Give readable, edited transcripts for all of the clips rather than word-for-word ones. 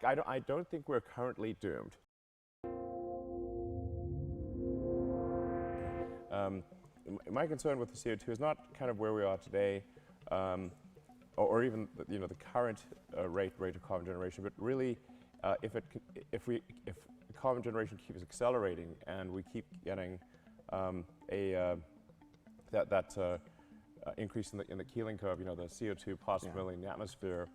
like, I don't think we're currently doomed. My concern with the CO2 is not kind of where we are today, or even the current rate of carbon generation, but really if carbon generation keeps accelerating and we keep getting that increase in the Keeling curve, the CO2 parts per million in the atmosphere,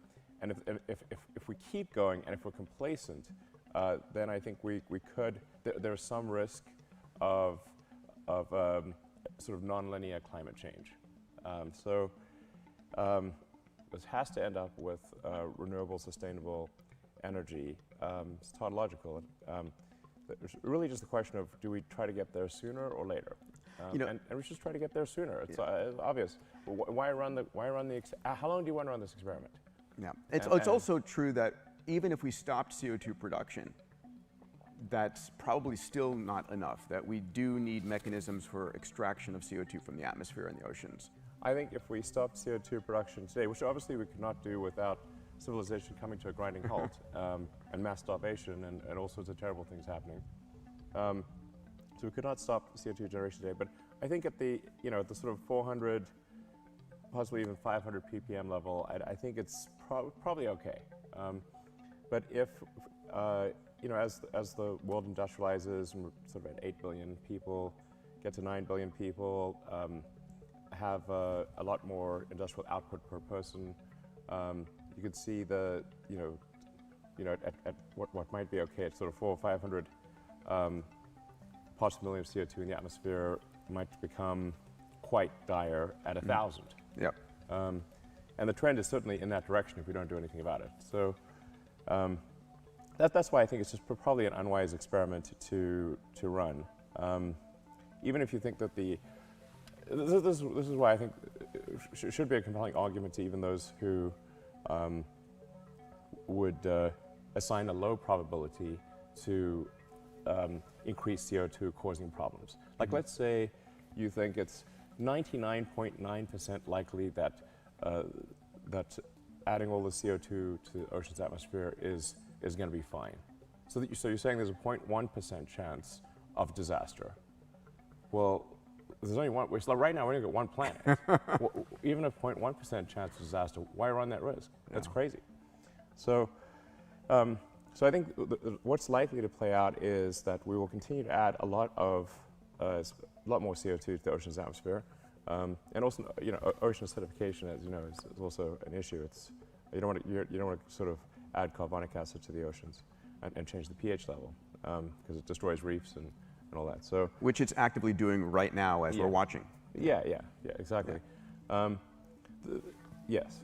and if we keep going and if we're complacent, then I think we could. There's some risk of sort of nonlinear climate change. This has to end up with renewable, sustainable energy. It's tautological. It's really just a question of, do we try to get there sooner or later? And we should try to get there sooner. It's obvious. Why run the? How long do you want to run this experiment? Yeah, it's also true that even if we stopped CO2 production, that's probably still not enough, that we do need mechanisms for extraction of CO2 from the atmosphere and the oceans. I think if we stopped CO2 production today, which obviously we could not do without civilization coming to a grinding halt, and mass starvation and all sorts of terrible things happening. So we could not stop CO2 generation today, but I think at the the sort of 400, possibly even 500 ppm level, I think it's probably okay. But if as the world industrializes and we're sort of at 8 billion people, get to 9 billion people, have a lot more industrial output per person, you could see at what might be okay at sort of 400 or 500 parts per million of CO2 in the atmosphere might become quite dire at 1,000. Yep. And the trend is certainly in that direction if we don't do anything about it. So that's why I think it's just probably an unwise experiment to run. Even if you think that this is why I think it should be a compelling argument to even those who would assign a low probability to increased CO2 causing problems. Like, let's say you think it's 99.9% likely that that adding all the CO2 to the ocean's atmosphere is going to be fine. So you're saying there's a 0.1% chance of disaster. Well, there's only one. So right now we're going to get one planet. Even a 0.1% chance of disaster, why run that risk? That's crazy. So, so I think what's likely to play out is that we will continue to add a lot more CO2 to the ocean's atmosphere, and also ocean acidification, as you know, is also an issue. It's you don't want to sort of add carbonic acid to the oceans and change the pH level because it destroys reefs and all that. So which it's actively doing right now as we're watching. Yeah, exactly. Yeah. Yes.